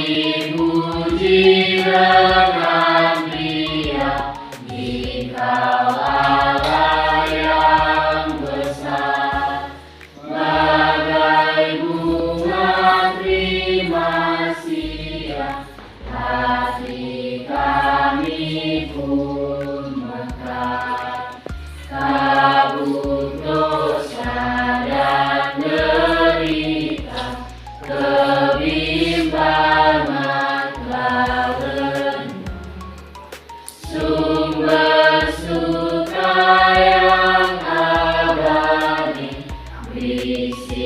dipuji dengan riang di kau Allah yang besar, bagai bunga terima siang, hati kami pun mekar. Kabut dosa dan derita, kebimbangan telah renung. Sumber suka yang abadi, bisinganmu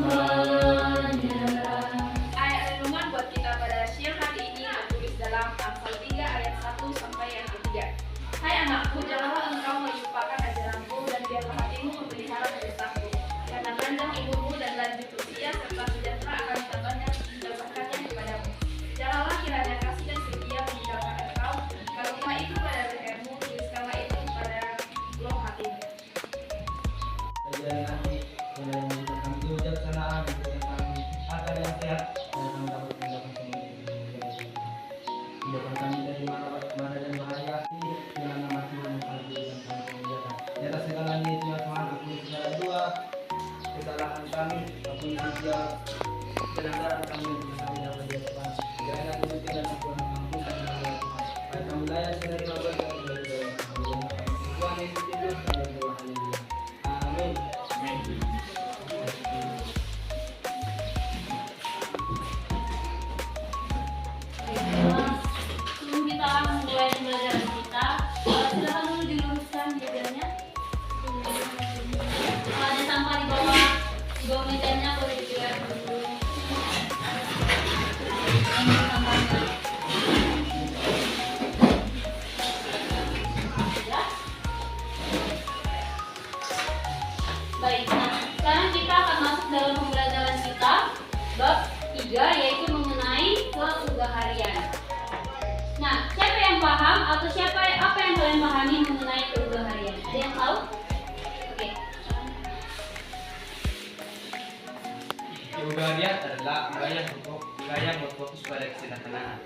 menyerah. Ayat renungan buat kita pada siang hari ini tertulis dalam Amsal 3 ayat 1 sampai yang ketiga. Hai anakku, janganlah engkau melupakan ajaranku, dan biarlah hatimu memelihara perintahku. Karena panjang umurmu dan lanjut usia serta sejahtera akan ditambahkannya kepadamu. Janganlah kiranya kasih dan setia meninggalkan engkau, kalunglah itu pada lehermu, tuliskanlah itu pada loh hatimu. Ajaran kami, yang memberikan kami kebijaksanaan, memberikan kami akal yang sehat, dan kami dapat meninggalkan semua tindakan kami dari mana dan bahaya, dengan nama Tuhan yang kami berikan kami kebijakan. Di atas segalanya itu ya Tuhan, ampuni segala doa, kesalahan kami, ampuni setiap pelanggaran kami yang telah kami dapat di Tuhan. Janganlah kami dan Tuhan mengampunkan dosa Tuhan. Supaya kami layak menerima berkat dari Tuhan. Tuhan Yesus Kristus, kami berdoa. Haleluya. Amin. Sebelum kita mulai pembelajaran kita, silakan dulu diluruskan mejanya. Kalau ada sampah di bawah mejanya boleh dilihat dulu. Ini sampahnya. Ya. Baik, nah sekarang kita akan masuk dalam pembelajaran kita bab 3, yaitu mengenai keugaharian. Nah, siapa yang paham atau apa yang kalian pahami mengenai keugaharian? Ada yang tahu? Oke. Keugaharian adalah wilayah berfokus pada kesederhanaan.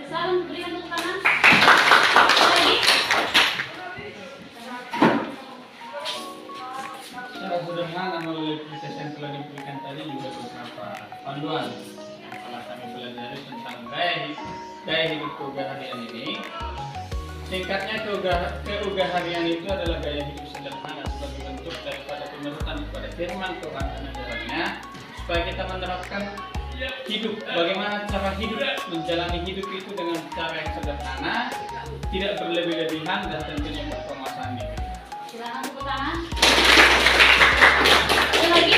Salam berikan tepuk tangan. Lagi. Secara sederhana melalui proses yang telah diberikan tadi juga beberapa panduan yang telah kami pelajari tentang gaya hidup keugaharian ini. Singkatnya, keugaharian itu adalah gaya hidup sederhana sebagai bentuk daripada penurutan kepada firman Tuhan dan ajarannya, supaya kita menerapkan hidup, bagaimana cara hidup, menjalani hidup itu dengan cara yang sederhana, tidak berlebih-lebihan, dan tentunya berpenguasaan diri. Silakan tepuk tangan. Ada lagi?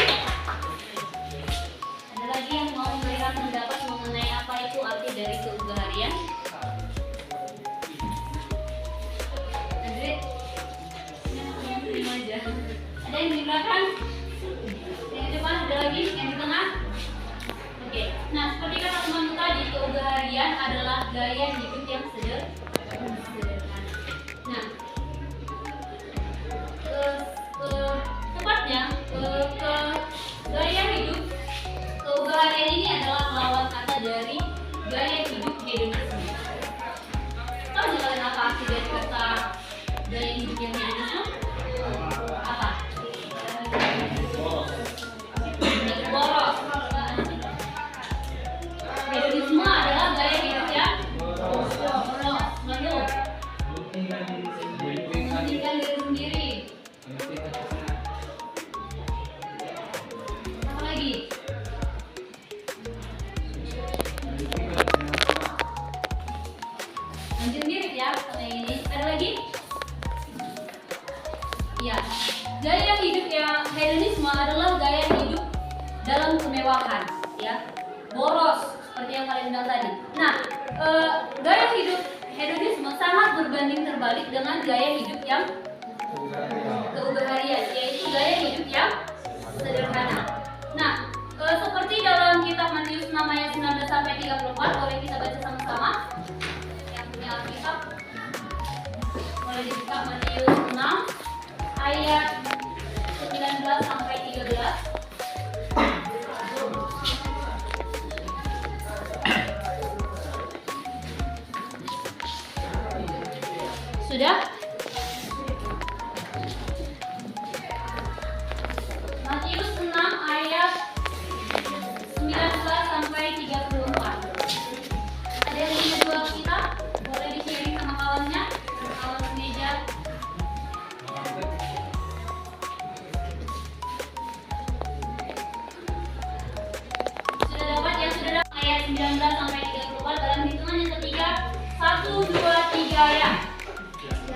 Ada lagi yang mau memberikan pendapat mengenai apa itu arti dari keugaharian? Andre? Yang terima aja. Ada yang di belakang? Yang di depan ada lagi? Yang di tengah? Oke. Nah, seperti kata teman tadi, keugaharian adalah gaya hidup yang sederhana. Nah, tepatnya gaya hidup keugaharian ini adalah lawan kata dari gaya hidup hedonisme. Tahu nggak kalian apa arti dari kata gaya hidup yang hedonisme? Apa? Boros. Hedonisme adalah gaya hidup yang boros, mengeluh, mementingkan diri sendiri. Apa lagi? Lanjut mirip ya sama yang ini. Ada lagi? Ya, gaya hidup yang hedonisme adalah gaya hidup dalam kemewahan, ya, boros seperti yang kalian bilang tadi. Nah, gaya hidup hedonisme sangat berbanding terbalik dengan gaya hidup yang keugaharian, yaitu gaya hidup yang sederhana. Nah, seperti dalam kitab Matius 6 ayat 19 sampai 34, boleh kita baca sama-sama. Yang punya Alkitab boleh dibuka Matius 6 ayat 19 sampai 13. Sudah? Matius 6 ayat 19 sampai 34. Ada yang ingin jual kita? Boleh di-sharing sama kawannya, kawan semeja. Sudah dapat ya? Sudah dapat ayat 19 sampai 34 dalam hitungan yang ketiga. 1, 2, 3 ya.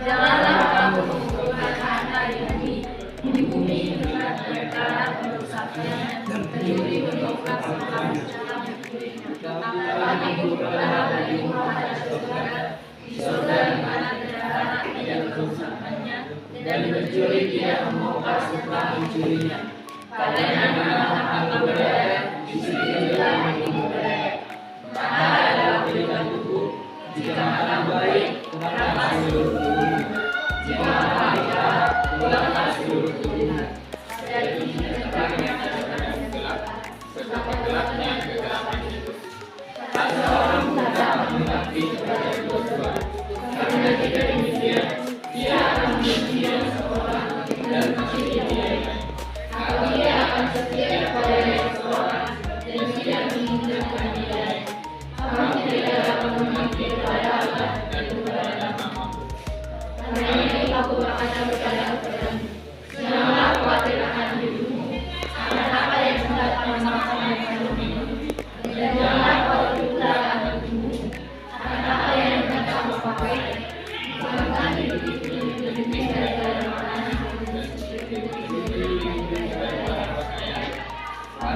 Janganlah kamu menggunakan hari ini di bumi dengan perkara merusaknya, kecuali untuk melakukan jalan yang kulinya. Apalagi kepada harimu pada saudara, di surga di mana bendahara tidak merusakkannya, dan mencuri tidak membongkar setelah mencurinya. Padanya mana akan berada, di situ juga hatimu berada. Mana adalah berikan buku, jika mana baik, kenapa seluruh tubuhnya? Jika mana jahat, kenapa seluruh tubuhnya? Jadi Gelapnya betapa gelapnya kegelapan itu. tak seorang tak mengabdi kepada kedua-dua. Karena jika demikian, dia akan membenci yang seorang dan mencintai yang lain. Atau dia akan setia kepada yang seorang dan tidak menginginkan yang lain. Kamu tidak dapat mengabdi kepada Allah dan kepada Mama. Karena itu aku berkata kepadamu, janganlah khawatir akan hidupmu, akan apa yang hendak kamu makan dan kamu minum. Dan janganlah khawatir pula akan hidupmu, akan apa yang hendak kamu pakai. Bukankah hidup itu lebih penting daripada makanan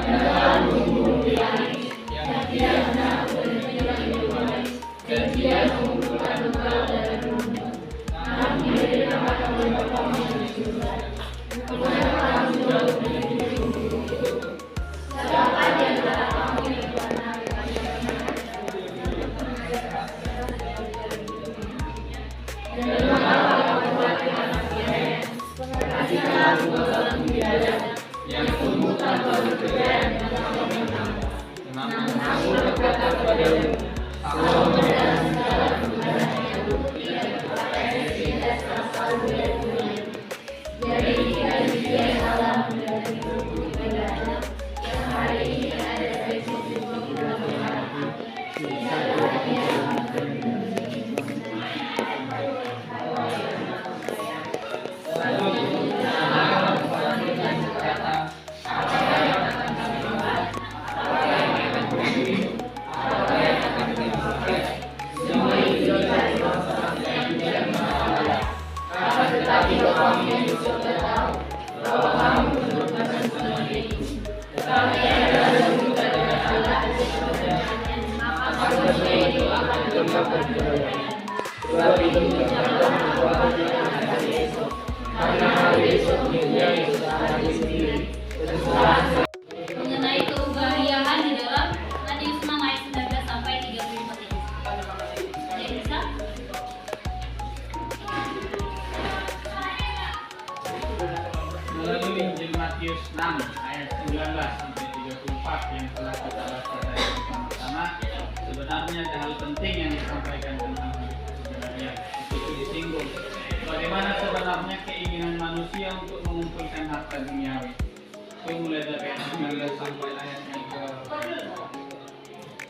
dan padahal burung di langit yang tidak pernah berhenti hidupan dan tidak mengumpulkan bekal dari rumah. Namun diberi nama oleh Bapamu di surga. Kepada kamu jauh lebih tinggi. Siapa di antara kamu yang pernah dan mengapa kamu khawatir akan biaya? Kasihkanlah dua orang biaya yang tumbuh tanpa bekerja dan tanpa menang. Namun aku berkata kepadamu, Salomo dalam segala kemudahan yang tidak terpakai tidak selalu berguna. Jadi jika demikian Allah menjadi tubuh ibadah yang hari ini ada besok juga dalam hati. Tidak berarti dalam tetapi Bapamu yang di surga tahu bahwa kamu memerlukan semua itu. Tetapi adalah juga dengan Allah maka semua itu akan tetap berjaya. Sebab itu janganlah mengkhawatirkan hari esok, karena hari esok dunia itu sehari sendiri. Mengenai kebahagiaan di dalam Matius 6 ayat 19 sampai 34 ini. Ada yang bisa? Melalui Injil Matius 6 ayat 19 sampai 34 yang telah kita baca dari bersama-sama, sebenarnya ada hal penting yang disampaikan tentang sebenarnya itu disinggung. Bagaimana sebenarnya keinginan manusia untuk mengumpulkan harta duniawi? Itu mulai dari ayat 19 sampai ayat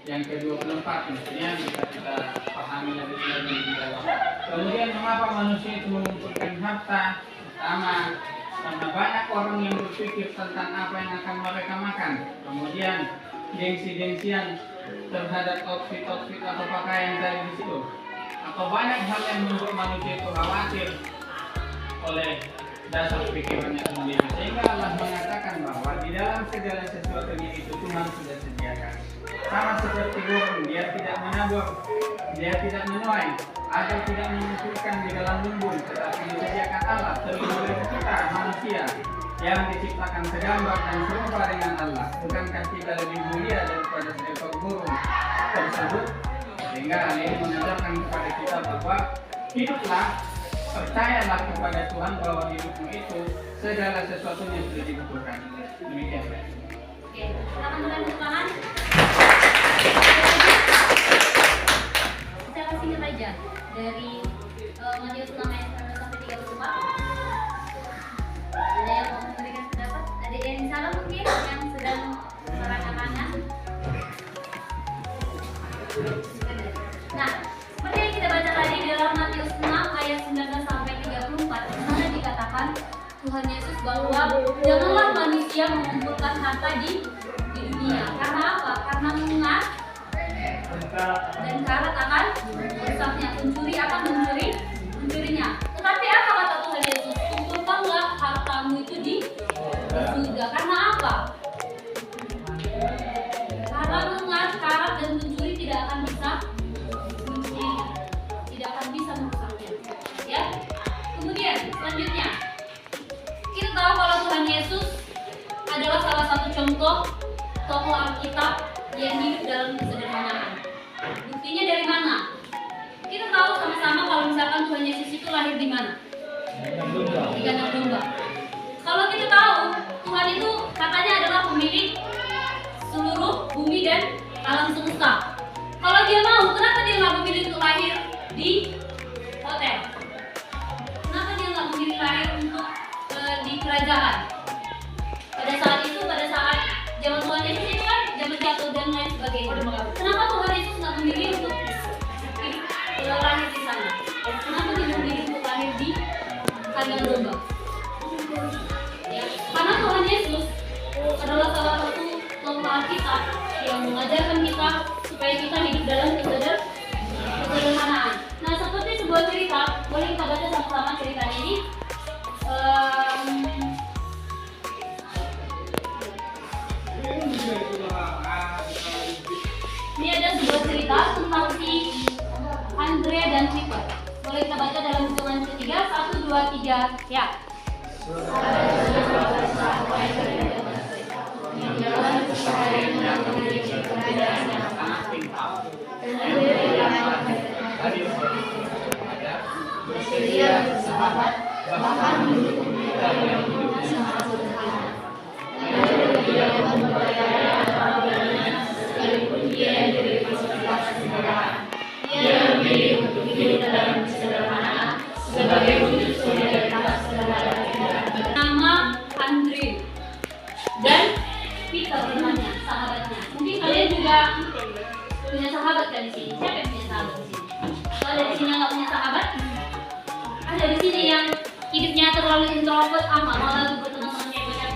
yang ke-24 mestinya bisa kita pahami lebih di dalam. Kemudian mengapa manusia itu mengumpulkan harta? Pertama, karena banyak orang yang berpikir tentang apa yang akan mereka makan. Kemudian gengsi-gengsian terhadap outfit atau pakaian dari di situ. Atau banyak hal yang membuat manusia itu khawatir oleh dasar pikirannya sendiri. Sehingga Allah mengatakan bahwa di dalam segala sesuatunya itu Tuhan sudah sediakan. Sama seperti burung, dia tidak menabur, dia tidak menuai, atau tidak mengumpulkan di dalam lumbung, tetapi disediakan Allah terlebih dari kita manusia yang diciptakan segambar dan serupa dengan Allah. Bukankah kita lebih mulia daripada seekor burung tersebut? Sehingga hal ini mengajarkan kepada kita bahwa hiduplah, percayalah kepada Tuhan bahwa hidupmu itu segala sesuatunya sudah dibutuhkan. Demikian. Oke, silakan mulai tepuk tangan. Saya kasih aja dari Matius 6 janganlah manusia mengumpulkan harta di dunia. Karena apa? Karena mengat dan karat akan rusaknya, pencuri akan mencurinya. Tetapi apa kata Tuhan Yesus? Kumpulkanlah hartamu itu di surga. Karena apa? Karena mengat, karat dan pencuri tidak akan bisa merusaknya. Ya. Kemudian selanjutnya kita tahu kalau Tuhan Yesus adalah salah satu contoh tokoh Alkitab yang hidup dalam kesederhanaan. Buktinya dari mana? Kita tahu sama-sama kalau misalkan Tuhan Yesus itu lahir di mana? Di kandang domba. Kalau kita tahu Tuhan itu katanya adalah pemilik seluruh bumi dan alam semesta. Kalau dia mau, kenapa dia nggak memilih untuk lahir di hotel? Kenapa dia nggak memilih lahir untuk di kerajaan? Pada saat zaman Tuhan Yesus itu kan zaman jatuh dan lain sebagainya. Kenapa Tuhan Yesus nggak memilih untuk hidup lahir di sana? Kenapa dia memilih untuk lahir di kandang domba? Ya, karena Tuhan Yesus adalah salah satu tokoh Alkitab yang mengajarkan kita supaya kita hidup dalam kesederhanaan. Nah, seperti sebuah cerita, boleh kita baca sama-sama cerita ini. Ini ada sebuah cerita tentang si Andrea dan Peter. Boleh kita baca dalam hitungan ketiga, 1, 2, 3, ya. Nama Andrew dan Peter namanya, sahabatnya. Mungkin kalian juga punya sahabat kan di sini. Siapa yang punya sahabat di sini? Kalau ada di sini yang nggak punya sahabat, ada di sini yang hidupnya terlalu introvert, malah berteman-teman kayak banyak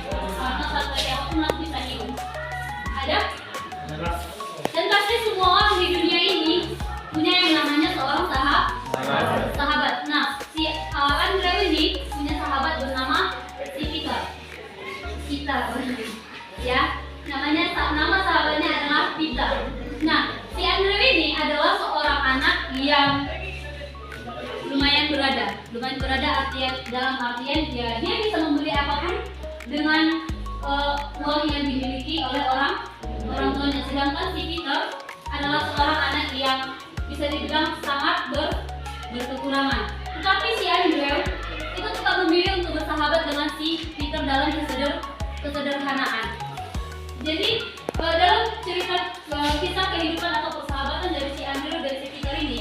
satu kayak apapun langsung bisa hidup. Ada? Dan pasti semua orang di dunia ini punya yang namanya seorang sahabat. Nah, si Andrew ini punya sahabat bernama si Peter. Ya, nama sahabatnya adalah Peter. Nah, si Andrew ini adalah seorang anak yang lumayan berada dalam artian dia bisa membeli apapun dengan uang yang dimiliki oleh orang tuanya. Sedangkan si Peter adalah seorang anak yang bisa dibilang sangat berkekurangan. Tetapi si Andrew itu tetap memilih untuk bersahabat dengan si Peter dalam kesederhanaan. Jadi dalam cerita kisah kehidupan atau persahabatan dari si Andrew dan si Peter ini,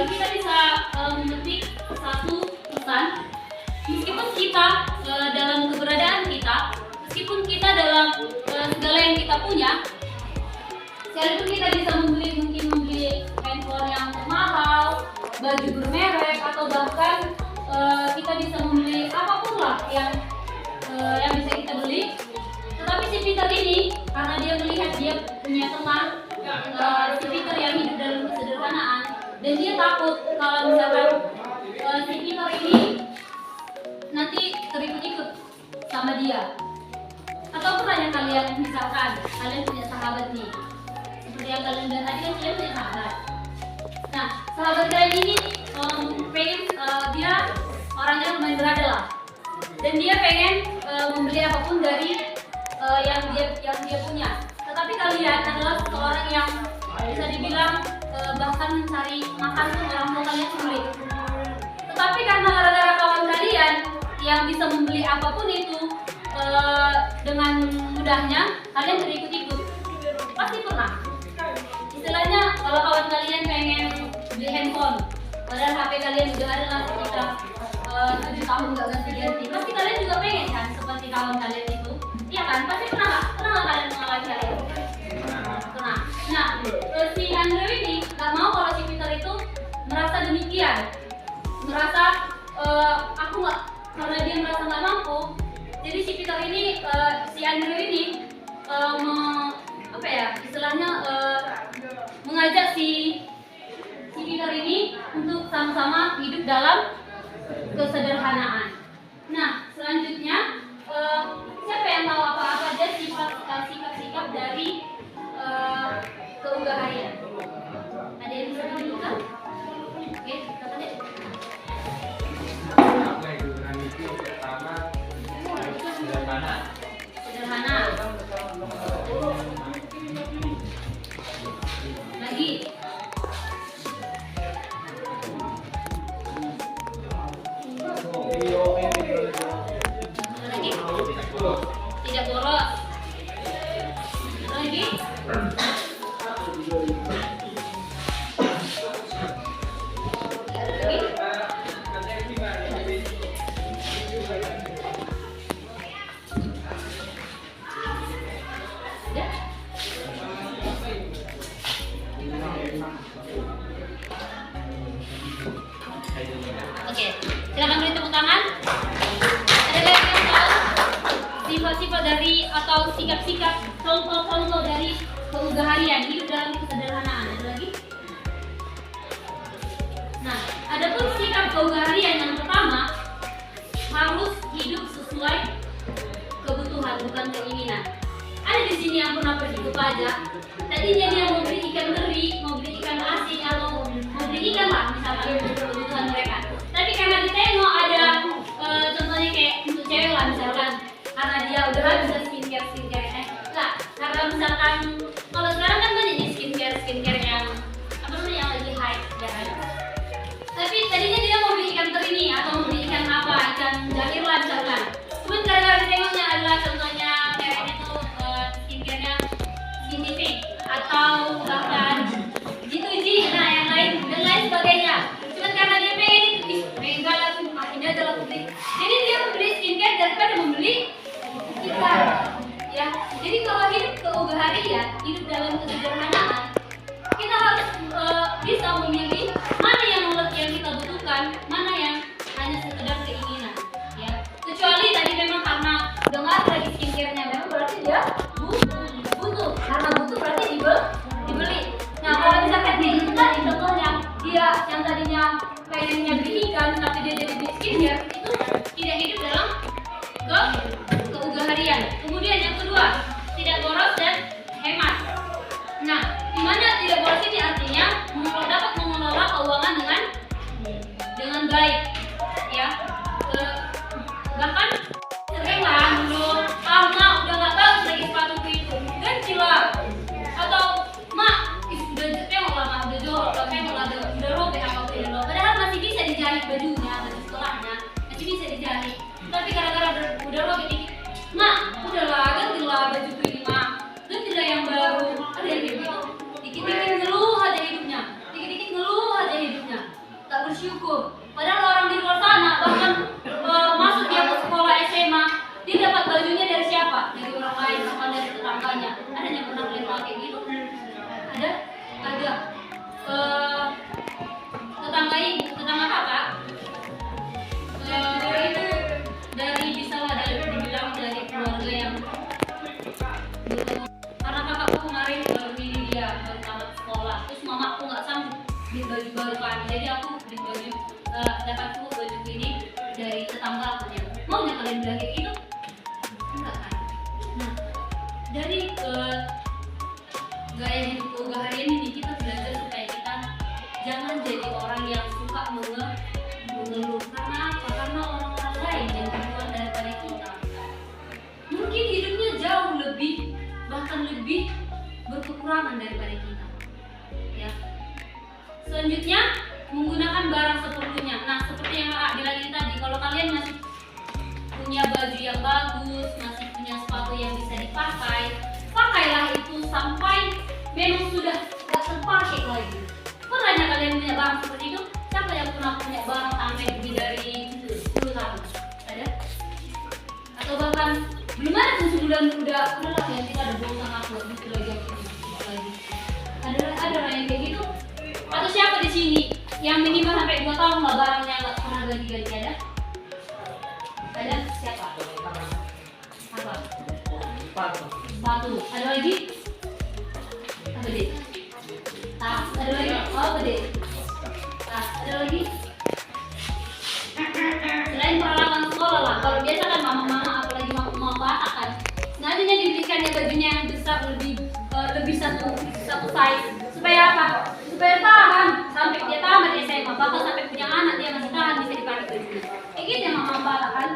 kita bisa memetik satu pesan. Meskipun kita dalam keberadaan kita, meskipun kita dalam segala yang kita punya, sekalipun kita bisa membeli handphone yang mahal, baju bermerek, atau bahkan kita bisa membeli apapun lah yang bisa kita beli. Tetapi si Peter ini, karena dia melihat dia punya teman, si Peter yang hidup dalam kesederhanaan, dan dia takut kalau misalkan si Peter ini nanti terikut-ikut sama dia. Atau pernah kalian misalkan kalian punya sahabat nih, seperti yang kalian bilang tadi kan kalian punya sahabat. Nah, sahabat kalian ini pengen dia orangnya lumayan berada lah, dan dia pengen membeli apapun dari yang dia punya. Tetapi kalian adalah seorang yang bisa dibilang bahkan mencari makan pun orang tua kalian sulit. Tetapi karena gara-gara kawan kalian yang bisa membeli apapun itu dengan mudahnya, kalian terikut-ikut. Pasti pernah. Istilahnya kalau kawan kalian pengen beli handphone, padahal HP kalian udah ada lah sekitar 7 tahun nggak ganti-ganti, pasti kalian juga pengen kan seperti kawan kalian itu. Iya kan? Pasti pernah nggak kalian mengalami hal itu? Pernah. Nah, si Andrew ini nggak mau kalau si Peter itu merasa demikian, merasa aku nggak, karena dia merasa nggak mampu, sama-sama hidup dalam kesederhanaan. Nah, selanjutnya siapa yang tahu apa aja sikap-sikap dari keugaharian? Ada yang bisa menunjukkan? Oke, kata deh. Apa yang diurangi itu pertama sederhana. Sederhana. Lagi. Lagi. Tidak boros. Lagi. Oke, silakan beri tepuk tangan. Ada lagi yang tahu sifat-sifat dari atau sikap-sikap contoh-contoh dari keugaharian hidup dalam kesederhanaan? Ada lagi? Nah, adapun sikap keugaharian yang pertama harus hidup sesuai kebutuhan bukan keinginan. Ada di sini yang pernah pergi ke pajak, tadinya dia mau beli ikan teri, mau beli ikan asin atau mau beli ikan lah misalkan kebutuhan mereka. Tapi karena ditengok ada contohnya kayak untuk cewek lah misalkan, karena dia udah habis skincare lah. Karena misalkan kalau sekarang kan banyak nih skincare yang apa namanya yang lagi hype ya kan. Tapi tadinya dia mau beli ikan teri nih atau mau beli ikan apa, ikan jahir lah misalkan. Cuman gara-gara ditengoknya adalah contohnya mereknya tuh skincare-nya Skin Living atau bahkan G2G, nah yang lain dan lain sebagainya. Cuman karena dia pengen itu, enggak lah ini aja lah beli. Jadi dia membeli skincare daripada membeli ikan. Ya, jadi kalau hidup keugaharian, hidup dalam kesederhanaan, kita harus bisa memilih mana yang kita butuhkan, mana yang hanya sekedar keinginan. Ya, kecuali tadi memang karena dengar lagi skincare-nya, memang berarti dia butuh. Karena butuh berarti dibeli. Nah, kalau misalkan dia itu tadi contohnya dia yang tadinya pengennya beli ikan tapi dia jadi beli skincare, itu tidak hidup dalam keugaharian. Kemudian yang kedua, tidak boros dan hemat. Nah, dimana tidak boros ini artinya dapat mengelola keuangan dengan baik, ya. Bahkan sering lah dulu, mak udah nggak bagus lagi sepatuku itu, ganti lah. Atau mak udah tengok lah, mak udah jorok, tengok lah udah robek apa udah. Padahal masih bisa dijahit bajunya, baju sekolahnya masih bisa dijahit. Tapi gara-gara udah robek dikit, mak udahlah gantilah bajuku ini mak, gantilah yang baru. Ada yang kayak gitu, dikit-dikit ngeluh aja hidupnya, dikit-dikit ngeluh aja hidupnya, tak bersyukur. Padahal orang di luar sana bahkan masuk dia ke sekolah SMA, dia dapat bajunya dari siapa? Dari orang lain, bukan dari tetangganya. Ada yang pernah kalian kayak gitu? Ada? Tetangga kakak itu dari dibilang dari keluarga yang karena kakakku kemarin baru dia baru tamat sekolah, terus mamaku nggak sanggup beli baju baru kan, jadi aku beli baju dapat baju ini dari tetangga aku ya. Maunya kalian bilang kayak gitu? Enggak kan? Nah, dari gaya hidup keugaharian ini kita belajar supaya kita jangan jadi orang yang suka mengeluh. Karena apa? Karena orang-orang lain yang lebih daripada kita mungkin hidupnya jauh lebih, bahkan lebih berkekurangan daripada kita. Ya. Selanjutnya, menggunakan barang seperlunya. Nah, seperti yang Kak bilang tadi, kalau kalian masih punya baju yang bagus, masih punya sepatu yang bisa dipakai, pakailah itu sampai memang sudah gak terpakai lagi. Pernahnya kalian punya barang seperti itu? Siapa yang pernah punya barang sampai lebih dari 10 tahun? Ada? Atau bahkan belum ada pun sebulan udah lah yang kita ada buang sama aku gitu lagi. Ada orang yang kayak gitu? Atau siapa di sini yang minimal sampai 2 tahun lah barangnya nggak pernah ganti-ganti? Ada? Ada? Siapa? Apa? Sepatu. Ada lagi? Apa deh? Tas. Ada lagi? Oh, apa deh? Nah, ada lagi. Selain peralatan sekolah lah, kalau biasa kan mama-mama apalagi mama batak kan, sengaja dibelikan ya bajunya yang besar lebih satu size supaya apa? Supaya tahan sampai dia tamat SMA, bahkan sampai punya anak dia masih tahan bisa dipakai baju. Kayak gitu ya mama batak kan?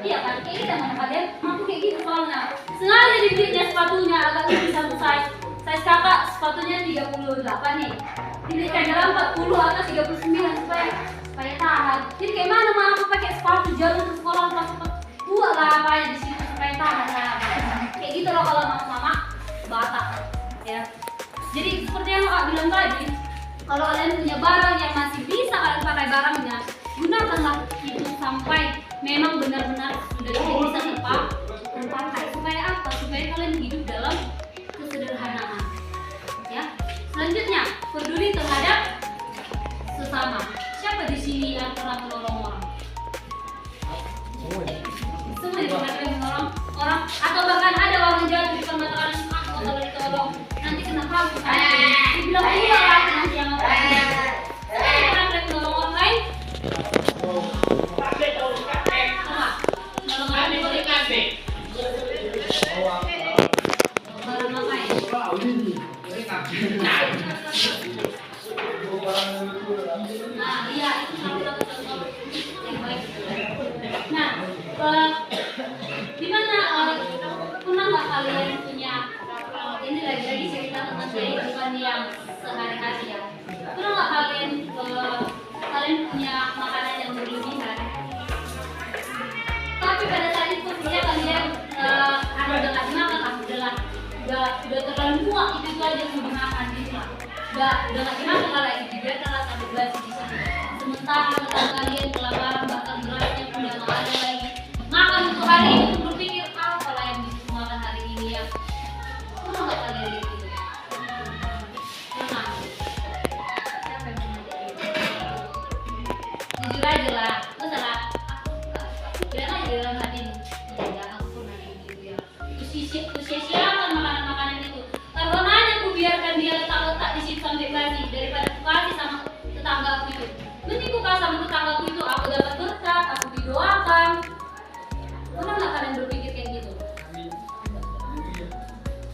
Iya kan? Kayak gitu mama kalian mampu kayak gitu soalnya. Sengaja dibelinya sepatunya agak lebih satu size. Size kakak sepatunya 38 nih. Dibelikan dalam 40 atau 39 supaya tahan. Jadi kayak mana mama pakai sepatu jalan ke sekolah dua lah apanya di situ supaya tahan lah. Kayak gitu loh kalau mama batak ya. Jadi seperti yang kak bilang tadi, kalau kalian punya barang yang masih bisa kalian pakai barangnya, gunakanlah itu sampai memang benar-benar sudah tidak bisa terpakai. Supaya apa? Supaya kalian hidup dalam kesederhanaan. Ya. Selanjutnya, peduli terhadap sesama. Siapa di sini yang pernah menolong orang? Semua yang pernah menolong orang, atau bahkan ada orang jahat di depan mata kalian, aku kalau ditolong nanti kena kamu. Dibilang iya lah nanti yang apa? Saya pernah menolong orang lain. Nolong orang lain. Barang apa ya? Nah, iya itu salah satu contoh yang baik. Nah, gimana pernah nggak kalian punya ini lagi cerita tentang kehidupan yang sehari-hari ya? Pernah nggak kalian punya makanan yang berlebihan? Tapi pada saat itu kemudian kalian udah nggak dimakan, udah terlalu muak itu aja mau dimakan gitu lah. Udah nggak dimakan lah itu dia telah sampai basi di sini. Sementara kalian kelaparan bahkan berasnya pun udah nggak ada lagi. Makan untuk hari ini berpikir apa lah yang bisa makan hari ini ya? Pernah nggak kalian lihat itu? Pernah. Siapa yang pernah lihat itu? Jujur aja lah, masalah. Aku bilang aja dalam hati ini. Ya, aku pernah kayak gitu ya. Sia-siakan makanan-makanan itu. Karena aku biarkan dia letak-letak di situ sampai basi daripada aku kasih sama tetanggaku itu. Mending aku kasih sama tetanggaku itu, aku dapat berkat, aku didoakan. Pernah nggak kalian berpikir kayak gitu?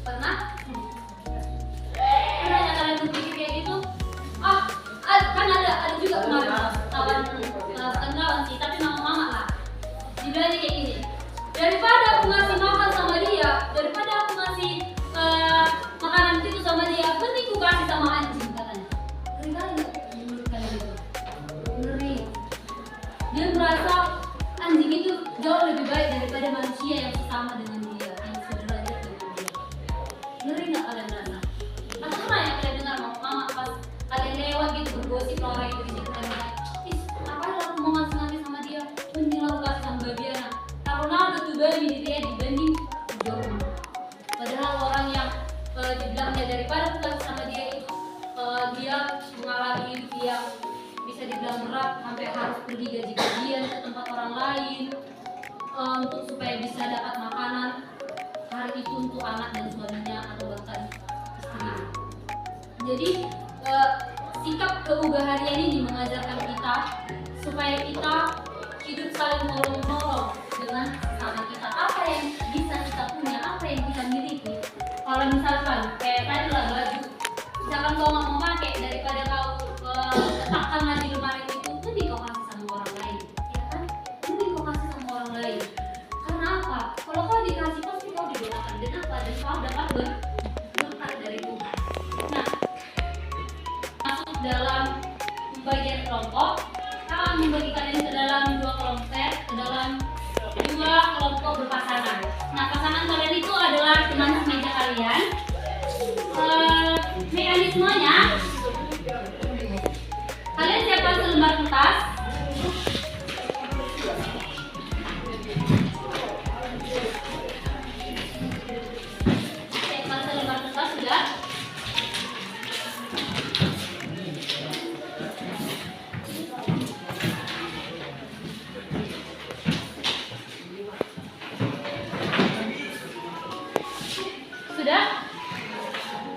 Pernah? Pernah nggak kalian berpikir kayak gitu? Kan ada juga kemarin kawan sih, tapi mama lah. Dibilangnya kayak gini. Daripada aku ngasih makan sama dia, daripada aku ngasih makanan itu sama dia, mending aku kasih sama anjing katanya. Ngeri kali nggak menurut kalian itu? Ngeri. Dia merasa anjing itu jauh lebih baik daripada manusia yang sama dengan dia, yang sederajat dengan dia. Ngeri nggak kalian rasa? Atau pernah ya kalian dengar mama pas kalian lewat gitu bergosip orang itu di situ kan bilang, ngapain aku mau ngasih sama dia? Mending aku kasih sama Babiana. Karena ada tuh babi di dia dibanding jauh. Padahal orang yang dibilangnya daripada aku kasih sama dia itu dia mengalami hidup yang bisa dibilang berat sampai harus pergi gaji-gajian ke tempat orang lain untuk supaya bisa dapat makanan hari itu untuk anak dan suaminya atau bahkan istrinya. Jadi sikap keugaharian ini mengajarkan kita supaya kita hidup saling menolong dengan sama kita. Apa yang bisa kita punya, apa yang kita miliki. Kalau misalkan kayak tadi lah baju, misalkan kau nggak mau pakai daripada kau letakkan di lemari itu, mending kau kasih sama orang lain, ya kan? Mending kau kasih sama orang lain. Karena apa? Kalau kau dikasih pasti kau didoakan dan apa? Dan kau dapat berkat dari Tuhan. Nah, masuk dalam pembagian kelompok, akan membagi kalian ke dalam dua kelompok berpasangan. Nah, pasangan kalian itu adalah teman semeja kalian. Mekanismenya, kalian siapkan selembar kertas. Siapkan selembar kertas sudah.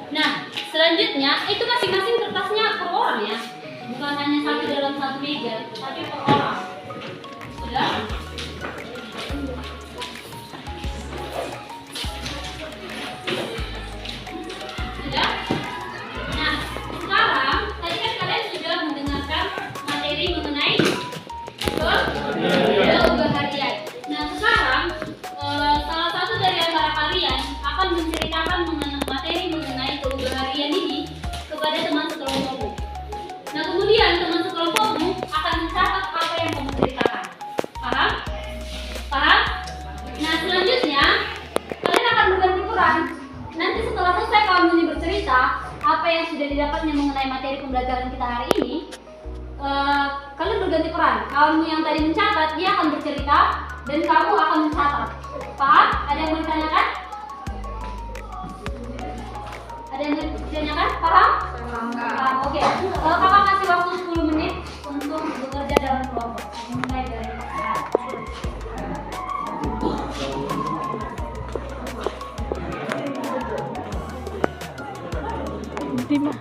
Nah, selanjutnya itu masing-masing kertasnya per orang ya, bukan hanya satu 3, tapi per orang. Sudah? Sudah? Nah, sekarang tadi kan kalian sudah mendengarkan materi mengenai keluarga harian. Nah, sekarang salah satu dari antara kalian akan menceritakan materi mengenai keluarga harian ini kepada teman sekelompokmu. Nah, kemudian teman sekelompokmu akan mencatat apa yang kamu ceritakan. Paham? Paham? Nah, selanjutnya kalian akan berganti peran. Nanti setelah selesai kamu ini bercerita apa yang sudah didapatnya mengenai materi pembelajaran kita hari ini, kalian berganti peran. Kamu yang tadi mencatat, dia akan bercerita dan kamu akan mencatat. Paham? Ada yang mau ditanyakan? Ada yang mau ditanyakan? Paham? Paham. Oke. Kakak kasih waktu 10 menit untuk bekerja dalam kelompok. Mulai dari sekarang. Dima.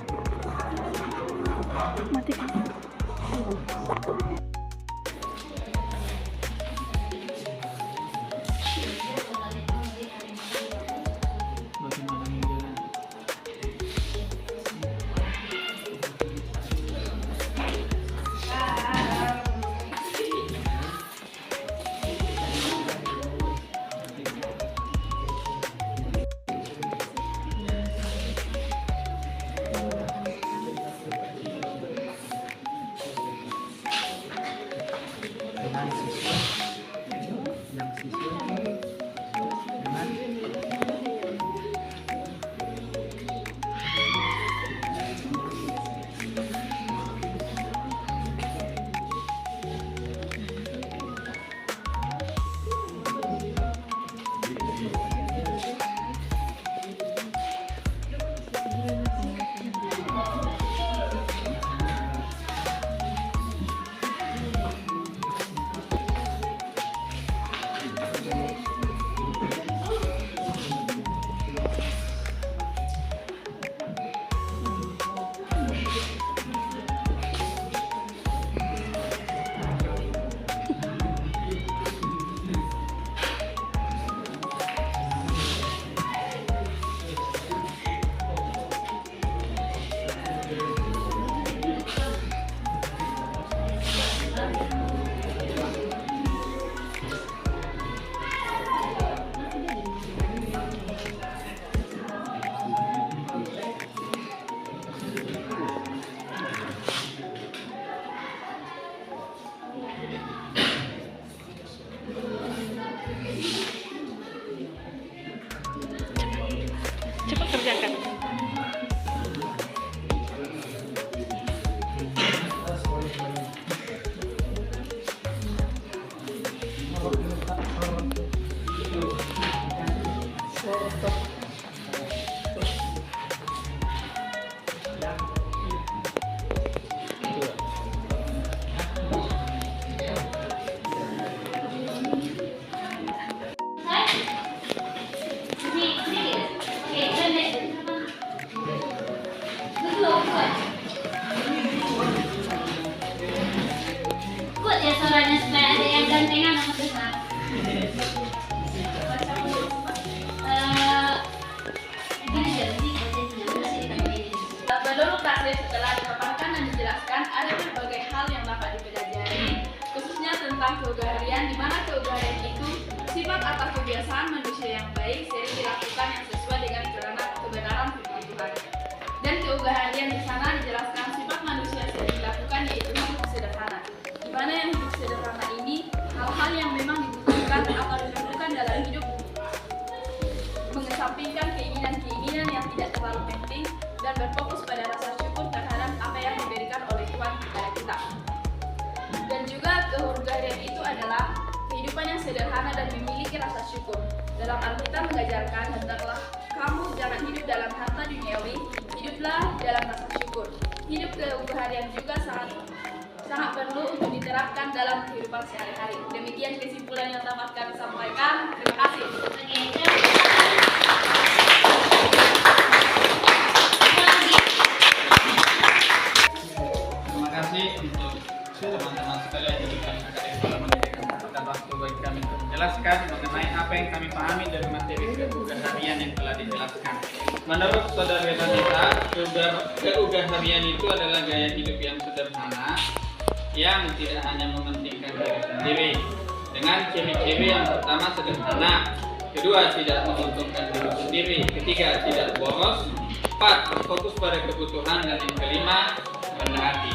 Matikan. Bagaimana menjalani? Dengan siswa yang siswa dengan Cepat kerjakan. Kuat ya suaranya supaya ada yang gantengan sama besar. Gini jadi Menurut takdir setelah dipaparkan dan dijelaskan, ada berbagai hal yang dapat dipelajari, khususnya tentang keugaharian, di mana keugaharian itu sifat atau kebiasaan manusia yang baik sering dilakukan yang sesuai dengan kebenaran firman Tuhan. Dan keugaharian di sana dijelaskan sifat manusia sering dilakukan yaitu hidup sederhana, di mana yang hidup sederhana ini hal-hal yang memang dibutuhkan atau diperlukan dalam hidup, mengesampingkan keinginan-keinginan yang tidak terlalu penting dan berfokus pada rasa syukur terhadap apa yang diberikan oleh Tuhan kepada kita. Dan juga keurgarian itu adalah kehidupan yang sederhana dan memiliki rasa syukur. Dalam Alkitab mengajarkan, hendaklah kamu jangan hidup dalam harta duniawi, hiduplah dalam rasa syukur. Hidup keurgarian juga sangat perlu untuk diterapkan dalam kehidupan sehari-hari. Demikian kesimpulan yang dapat kami sampaikan. Terima kasih. Terima kasih untuk teman-teman sekalian, jadikan KKN Kepala Pendidikan merupakan waktu bagi kami untuk menjelaskan mengenai apa yang kami pahami dari materi keugah harian yang telah dijelaskan. Menurut Saudara Vanessa, keugah harian itu adalah gaya hidup yang sederhana yang tidak hanya mementingkan diri sendiri. Dengan ciri-ciri yang pertama sederhana, kedua tidak menguntungkan diri sendiri, ketiga tidak boros, empat berfokus pada kebutuhan, dan yang kelima rendah hati.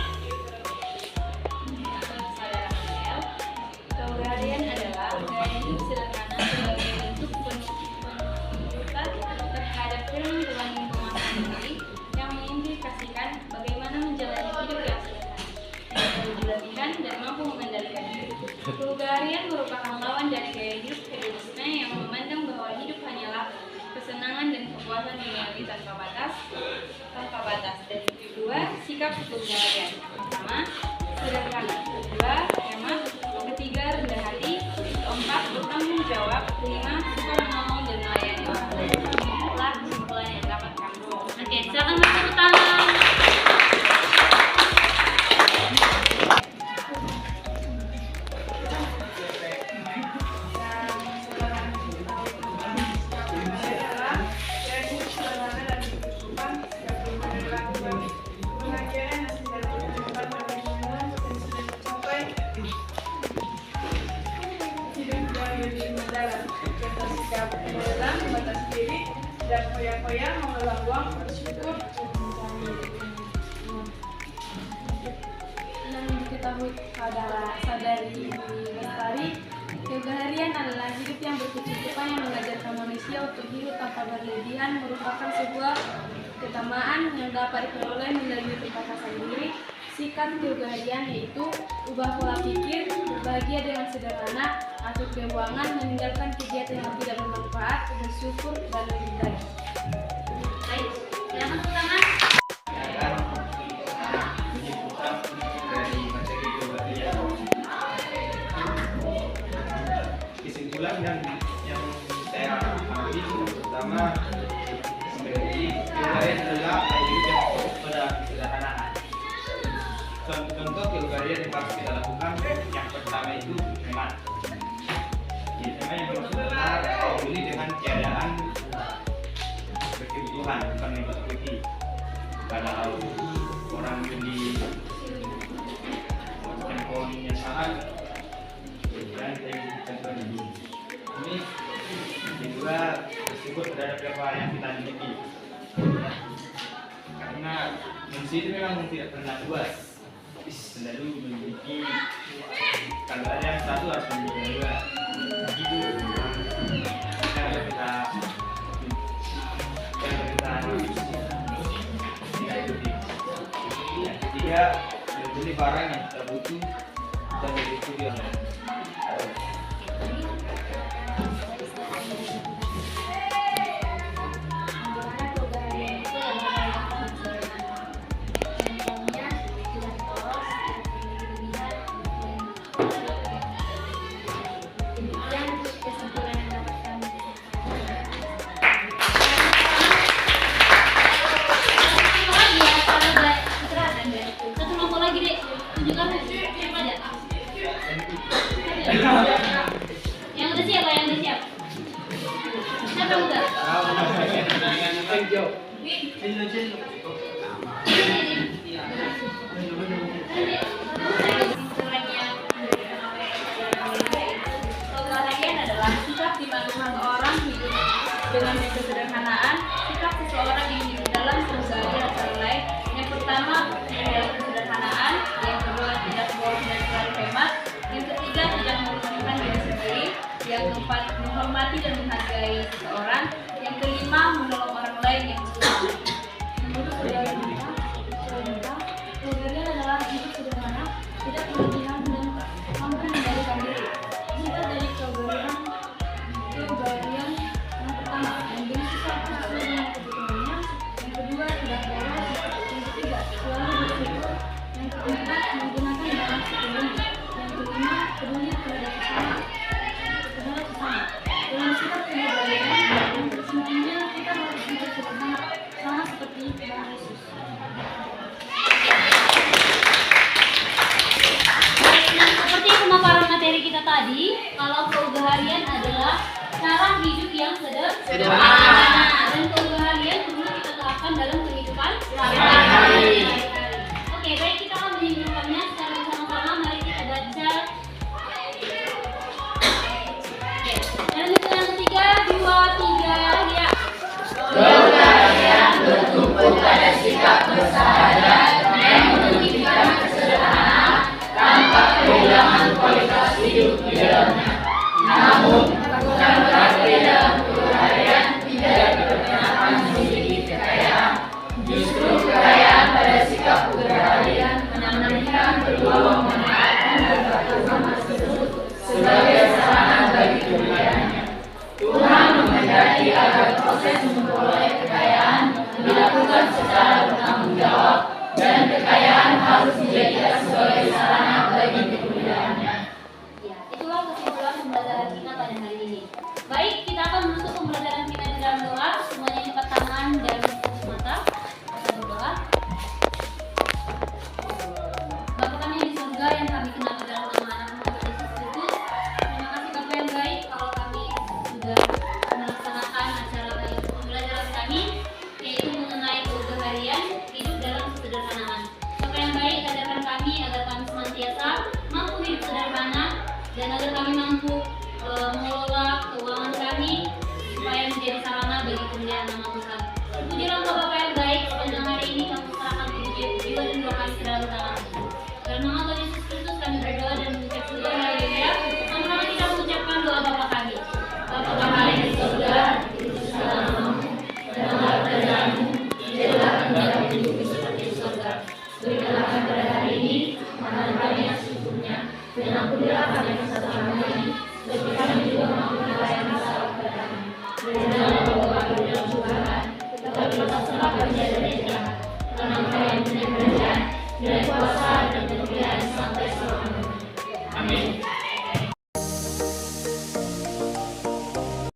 Keugah harian adalah gaya hidup sederhana sebagai bentuk penuntutan terhadap kehidupan lingkungan sendiri yang mengimplikasikan bagaimana menjalani hidup yang sederhana, tidak berlebihan dan mampu mengendalikan diri. Keugah harian merupakan lawan dari gaya hidup hedonisme yang memandang bahwa hidup hanyalah kesenangan dan kepuasan duniawi tanpa batas. Dan kedua, sikap keugah harian. Pertama, sederhana. Kedua, hemat. Ketiga, rendah hati. Keempat, bertanggung jawab. Kelima, suka menolong dan melayani orang lain. Itulah kesimpulan yang dapat kami. Oke, silakan tepuk tangan. Dalam batas diri dan foya-foya mengelola uang bersyukur. Yang diketahui saudari Lestari, keugah harian adalah hidup yang berkecukupan yang mengajarkan manusia untuk hidup tanpa berlebihan, merupakan sebuah keutamaan yang dapat diperoleh melalui pembatasan diri. Sikap keugah harian yaitu ubah pola pikir, berbahagia dengan sederhana, atur keuangan, meninggalkan kegiatan yang tidak bermanfaat, bersyukur, dan mencintai. Baik, silakan tepuk tangan. Dari materi keugah harian, kesimpulan yang saya ambil pertama, keugah harian adalah hidup yang fokus pada kesederhanaan. Contoh keugah harian yang harus kita lakukan, yang pertama itu hemat. Hemat yang benar peduli dengan keadaan kebutuhan, bukan mengikuti. Kalau orang beli handphone yang mahal, dan kita contoh ini kedua, bersyukur terhadap apa yang kita miliki. Karena manusia itu memang tidak pernah puas, selalu memiliki. Kalau ada yang satu harus memiliki dua. Begitu kalau kita tidak ikuti. Yang ketiga, membeli barang yang kita butuh dan mengikuti online. Satu kelompok lagi deh, tunjukkan siapa aja. Yang udah siap, yang udah siap. Siapa udah? Keugah harian adalah sikap di mana seseorang hidup dengan kesederhanaan, sikap seseorang yang hidup dalam keugah antara lain. Yang pertama adalah kesederhanaan, yang kedua tidak boros dan selalu hemat, yang ketiga tidak mementingkan diri sendiri, yang keempat menghormati dan menghargai seseorang, yang kelima menolong orang lain yang kesulitan. Menurut saudara keugah harian adalah hidup sederhana, tidak berlebihan dan mampu mengendalikan diri. Kita dari keugah harian yang pertama memberi sikap sesuai dengan kebutuhannya, yang kedua tidak boros, yang ketiga selalu bersyukur, yang keempat menggunakan barang secukupnya, yang kelima peduli terhadap sesama. Dalam sikap keugah harian yang sesungguhnya kita harus hidup sederhana tadi, kalau keuugahan harian adalah cara hidup yang Sederhana. dan keuugahan harian perlu kita terapkan dalam kehidupan Sehari-hari. Oke, baik, kita akan menunjukkannya secara bersama-sama. Mari kita baca. Oke, dalam hitungan 3, 2, 3, ya. Keuugahan harian bertumpu pada sikap bersahaja yang menunjukkan kesederhanaan tanpa kehilangan kualitas hidup di dalamnya. Namun, bukan berarti dalam keuugahan harian tidak diperkenakan memiliki kekayaan. Justru kekayaan pada sikap keuugahan harian menanamkan peluang memanfaatkan berkat tersebut sebagai sarana bagi kemuliaannya. Tuhan menghendaki agar proses memperoleh kekayaan dilakukan secara bertanggung jawab dan kekayaan harus dijadikan sebagai sarana bagi kemuliaannya. Ya, itulah kesimpulan pembelajaran kita pada hari ini. Baik, kita akan menutup pembelajaran kita di dalam doa. Semuanya angkat tangan dan tutup mata. Kita berdoa. Bapa kami yang di surga yang kami kenal di dalam nama anak-Mu Yesus Kristus. Terima kasih Bapa yang baik kalau kami sudah melaksanakan acara pembelajaran kami, yaitu mengenai keuugahan harian hidup dalam kesederhanaan. Bapa yang baik, ajarkan kami agar kami senantiasa mampu hidup sederhana dan agar kami mampu mengelola keuangan kami supaya menjadi sarana bagi kemuliaan nama Tuhan. Terpujilah Engkau Bapa yang baik, sepanjang hari ini kami serahkan jiwa dan doa kami ke dalam tangan-Mu. Dalam nama Tuhan Yesus Kristus kami berdoa dan mengucap syukur. Haleluya. Sama-sama kita mengucapkan doa Bapa kami. Bapa kami yang di surga, dikuduskanlah namamu, datanglah kerajaanmu, jadilah kehendakmu di bumi seperti di surga. Berikanlah kami pada hari ini makanan kami yang secukupnya, dan ampunilah kami kesalahan kami, seperti kami juga mengampuni yang bersalah kepada kami. Dan janganlah membawa kami dalam cobaan, tetapi lepaskanlah kami dari jahat. Karena Engkau yang punya kerajaan, dan kuasa dan kemuliaan sampai selamanya. Amin.